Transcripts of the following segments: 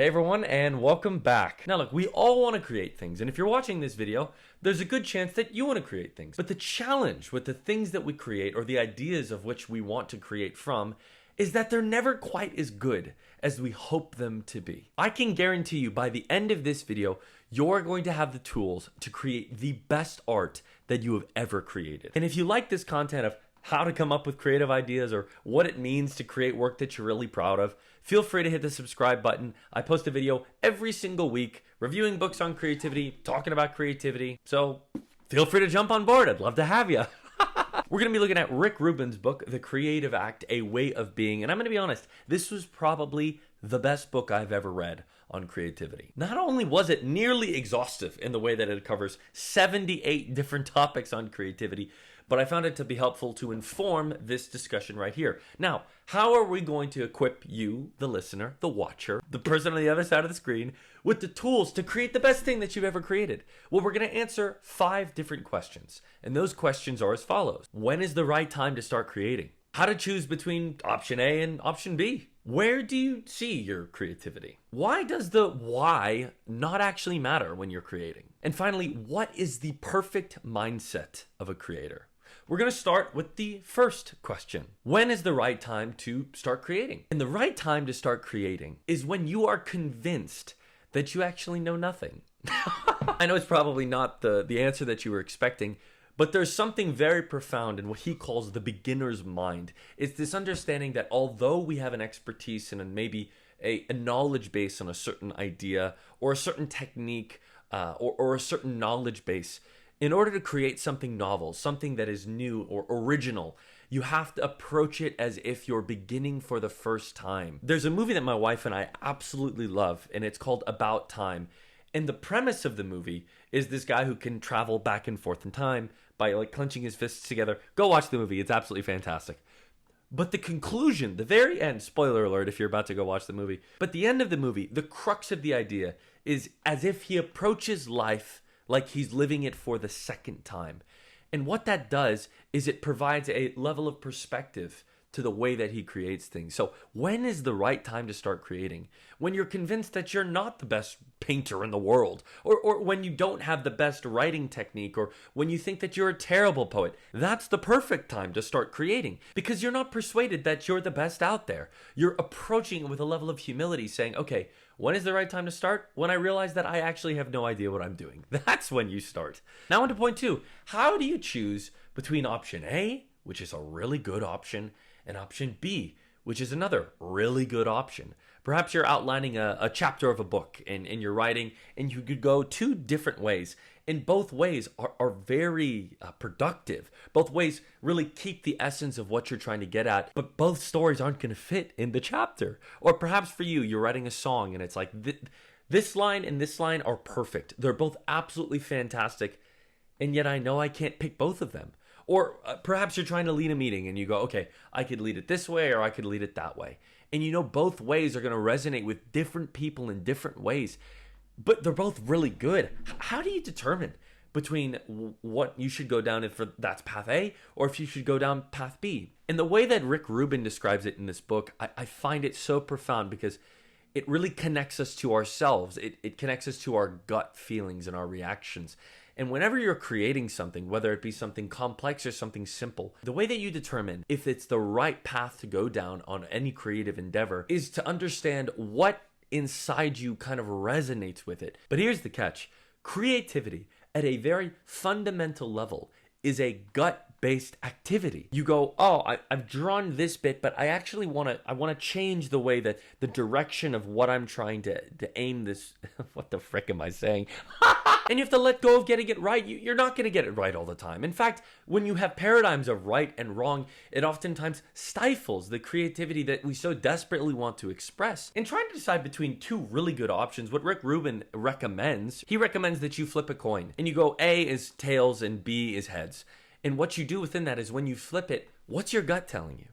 Hey everyone, and welcome back. Now look, we all want to create things, and if you're watching this video, there's a good chance that you want to create things. But the challenge with the things that we create, or the ideas of which we want to create from, is that they're never quite as good as we hope them to be. I can guarantee you by the end of this video, you're going to have the tools to create the best art that you have ever created. And if you like this content of how to come up with creative ideas or what it means to create work that you're really proud of, feel free to hit the subscribe button. I post a video every single week reviewing books on creativity, talking about creativity. So feel free to jump on board. I'd love to have you. We're going to be looking at Rick Rubin's book, The Creative Act, A Way of Being. And I'm going to be honest, this was probably the best book I've ever read on creativity. Not only was it nearly exhaustive in the way that it covers 78 different topics on creativity, but I found it to be helpful to inform this discussion right here. Now, how are we going to equip you, the listener, the watcher, the person on the other side of the screen, with the tools to create the best thing that you've ever created? Well, we're going to answer 5 different questions. And those questions are as follows. When is the right time to start creating? How to choose between option A and option B? Where do you see your creativity? Why does the why not actually matter when you're creating? And finally, what is the perfect mindset of a creator? We're going to start with the first question. When is the right time to start creating? And the right time to start creating is when you are convinced that you actually know nothing. I know it's probably not the answer that you were expecting, but there's something very profound in what he calls the beginner's mind. It's this understanding that although we have an expertise and maybe a knowledge base on a certain idea or a certain technique or a certain knowledge base, in order to create something novel, something that is new or original, you have to approach it as if you're beginning for the first time. There's a movie that my wife and I absolutely love, and it's called About Time. And the premise of the movie is this guy who can travel back and forth in time by clenching his fists together. Go watch the movie. It's absolutely fantastic. But the conclusion, the very end, spoiler alert if you're about to go watch the movie, but the end of the movie, the crux of the idea is as if he approaches life like he's living it for the second time. And what that does is it provides a level of perspective to the way that he creates things. So when is the right time to start creating? When you're convinced that you're not the best painter in the world, or when you don't have the best writing technique, or when you think that you're a terrible poet. That's the perfect time to start creating because you're not persuaded that you're the best out there. You're approaching it with a level of humility saying, okay, when is the right time to start? When I realize that I actually have no idea what I'm doing. That's when you start. Now on to point 2. How do you choose between option A, which is a really good option, and option B, which is another really good option? Perhaps you're outlining a chapter of a book and you're writing, and you could go 2 different ways. And both ways are very productive. Both ways really keep the essence of what you're trying to get at, but both stories aren't going to fit in the chapter. Or perhaps for you, you're writing a song and it's like this line and this line are perfect. They're both absolutely fantastic, and yet I know I can't pick both of them. Or perhaps you're trying to lead a meeting and you go, okay, I could lead it this way or I could lead it that way. And you know both ways are going to resonate with different people in different ways, but they're both really good. How do you determine between what you should go down if that's path A or if you should go down path B? And the way that Rick Rubin describes it in this book, I find it so profound because it really connects us to ourselves. It connects us to our gut feelings and our reactions. And whenever you're creating something, whether it be something complex or something simple, the way that you determine if it's the right path to go down on any creative endeavor is to understand what inside you kind of resonates with it. But here's the catch. Creativity at a very fundamental level is a gut-based activity. You go, oh, I've drawn this bit, but I actually want to change the way that the direction of what I'm trying to aim this. What the frick am I saying? And you have to let go of getting it right. You're not going to get it right all the time. In fact, when you have paradigms of right and wrong, it oftentimes stifles the creativity that we so desperately want to express. In trying to decide between 2 really good options, what Rick Rubin recommends, he recommends that you flip a coin. And you go A is tails and B is heads. And what you do within that is when you flip it, what's your gut telling you?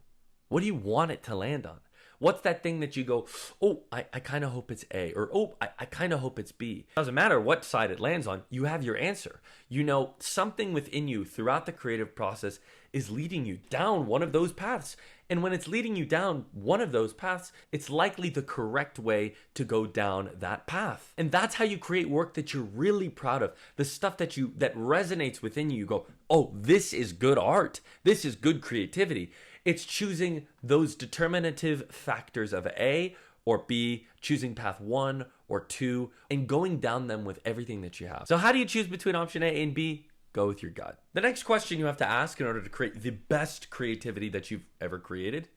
What do you want it to land on? What's that thing that you go, oh, I kind of hope it's A, or oh, I kind of hope it's B. Doesn't matter what side it lands on, you have your answer. You know, something within you throughout the creative process is leading you down one of those paths. And when it's leading you down one of those paths, it's likely the correct way to go down that path. And that's how you create work that you're really proud of. The stuff that resonates within you. You go, oh, this is good art. This is good creativity. It's choosing those determinative factors of A or B, choosing path 1 or 2, and going down them with everything that you have. So how do you choose between option A and B? Go with your gut. The next question you have to ask in order to create the best creativity that you've ever created,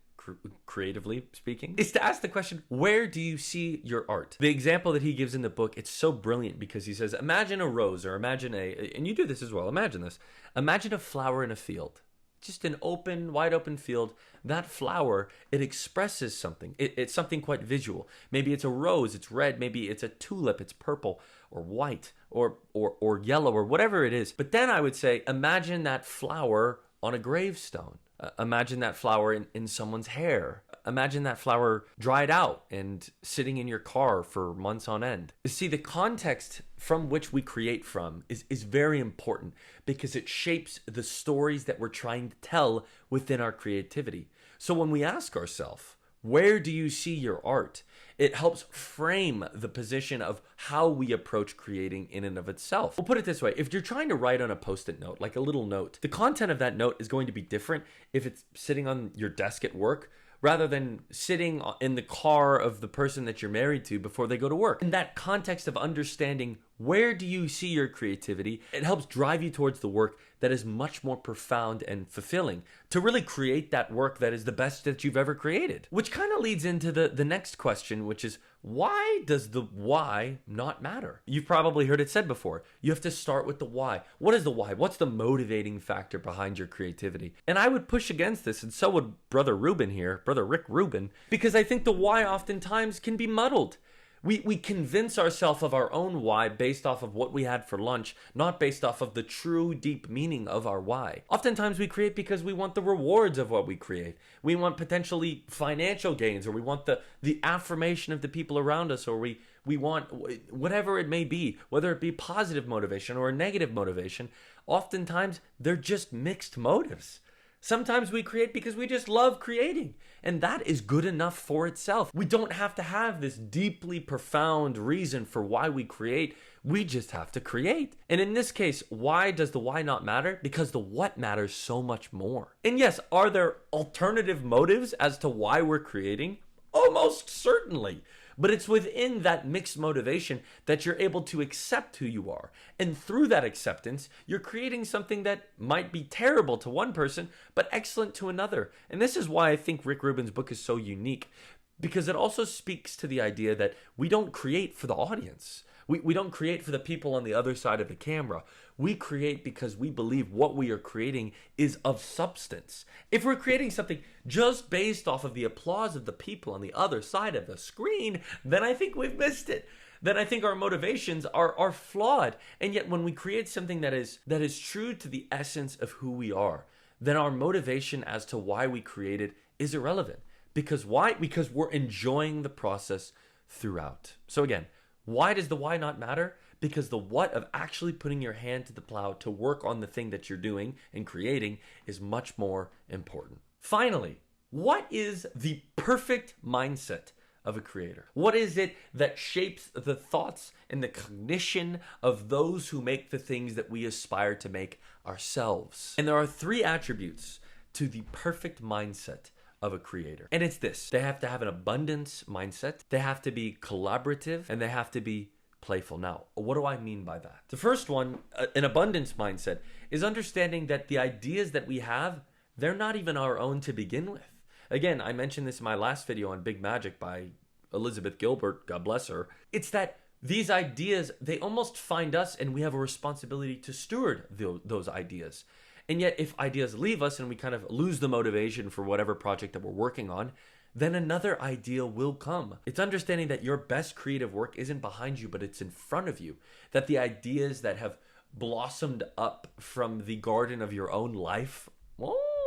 creatively speaking, is to ask the question, where do you see your art? The example that he gives in the book, it's so brilliant because he says, imagine a rose, or imagine and you do this as well, imagine this. Imagine a flower in a field. Just an open, wide open field. That flower, it expresses something. It's something quite visual. Maybe it's a rose, it's red. Maybe it's a tulip, it's purple or white or yellow or whatever it is. But then I would say, imagine that flower on a gravestone. Imagine that flower in someone's hair. Imagine that flower dried out and sitting in your car for months on end. You see, the context from which we create from is very important because it shapes the stories that we're trying to tell within our creativity. So when we ask ourselves, where do you see your art? It helps frame the position of how we approach creating in and of itself. We'll put it this way. If you're trying to write on a post-it note, like a little note, the content of that note is going to be different if it's sitting on your desk at work rather than sitting in the car of the person that you're married to before they go to work. In that context of understanding where do you see your creativity, it helps drive you towards the work that is much more profound and fulfilling, to really create that work that is the best that you've ever created. Which kind of leads into the next question, which is, why does the why not matter? You've probably heard it said before. You have to start with the why. What is the why? What's the motivating factor behind your creativity? And I would push against this, and so would Brother Rick Rubin, because I think the why oftentimes can be muddled. We convince ourselves of our own why based off of what we had for lunch, not based off of the true deep meaning of our why. Oftentimes we create because we want the rewards of what we create. We want potentially financial gains, or we want the affirmation of the people around us, or we want whatever it may be, whether it be positive motivation or negative motivation. Oftentimes they're just mixed motives. Sometimes we create because we just love creating, and that is good enough for itself. We don't have to have this deeply profound reason for why we create. We just have to create. And in this case, why does the why not matter? Because the what matters so much more. And yes, are there alternative motives as to why we're creating? Almost certainly. But it's within that mixed motivation that you're able to accept who you are. And through that acceptance, you're creating something that might be terrible to one person, but excellent to another. And this is why I think Rick Rubin's book is so unique, because it also speaks to the idea that we don't create for the audience. We don't create for the people on the other side of the camera. We create because we believe what we are creating is of substance. If we're creating something just based off of the applause of the people on the other side of the screen, then I think we've missed it. Then I think our motivations are flawed. And yet when we create something that is true to the essence of who we are, then our motivation as to why we created is irrelevant. Because why? Because we're enjoying the process throughout. So again, why does the why not matter? Because the what of actually putting your hand to the plow to work on the thing that you're doing and creating is much more important. Finally, what is the perfect mindset of a creator? What is it that shapes the thoughts and the cognition of those who make the things that we aspire to make ourselves? And there are 3 attributes to the perfect mindset of a creator. And it's this: they have to have an abundance mindset, they have to be collaborative, and they have to be playful. Now, what do I mean by that? The first one, an abundance mindset, is understanding that the ideas that we have, they're not even our own to begin with. Again, I mentioned this in my last video on Big Magic by Elizabeth Gilbert, God bless her. It's that these ideas, they almost find us, and we have a responsibility to steward those ideas. And yet, if ideas leave us and we kind of lose the motivation for whatever project that we're working on, then another idea will come. It's understanding that your best creative work isn't behind you, but it's in front of you. That the ideas that have blossomed up from the garden of your own life,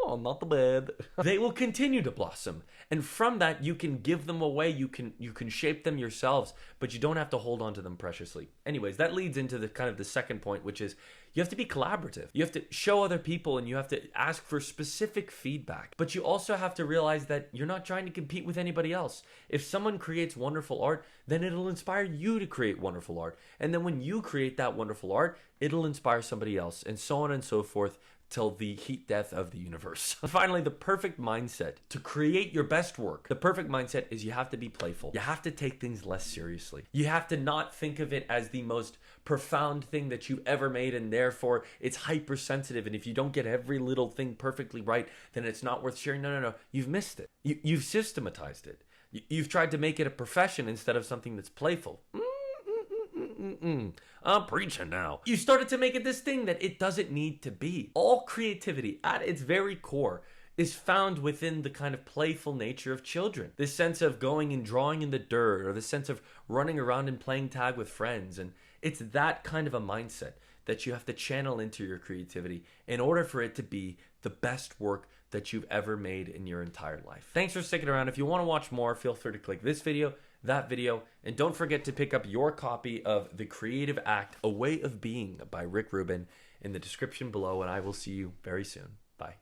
Oh, not the bed. They will continue to blossom. And from that, you can give them away. You can shape them yourselves, but you don't have to hold on to them preciously. Anyways, that leads into the kind of the second point, which is you have to be collaborative. You have to show other people and you have to ask for specific feedback. But you also have to realize that you're not trying to compete with anybody else. If someone creates wonderful art, then it'll inspire you to create wonderful art. And then when you create that wonderful art, it'll inspire somebody else, and so on and so forth, till the heat death of the universe. Finally, the perfect mindset to create your best work. The perfect mindset is you have to be playful. You have to take things less seriously. You have to not think of it as the most profound thing that you've ever made, and therefore it's hypersensitive, and if you don't get every little thing perfectly right, then it's not worth sharing. No. You've missed it. You've systematized it. You've tried to make it a profession instead of something that's playful. I'm preaching now. You started to make it this thing that it doesn't need to be. All creativity at its very core is found within the kind of playful nature of children. This sense of going and drawing in the dirt, or the sense of running around and playing tag with friends. And it's that kind of a mindset that you have to channel into your creativity in order for it to be the best work that you've ever made in your entire life. Thanks for sticking around. If you want to watch more, feel free to click this video, that video, and don't forget to pick up your copy of The Creative Act, A Way of Being by Rick Rubin in the description below, and I will see you very soon. Bye.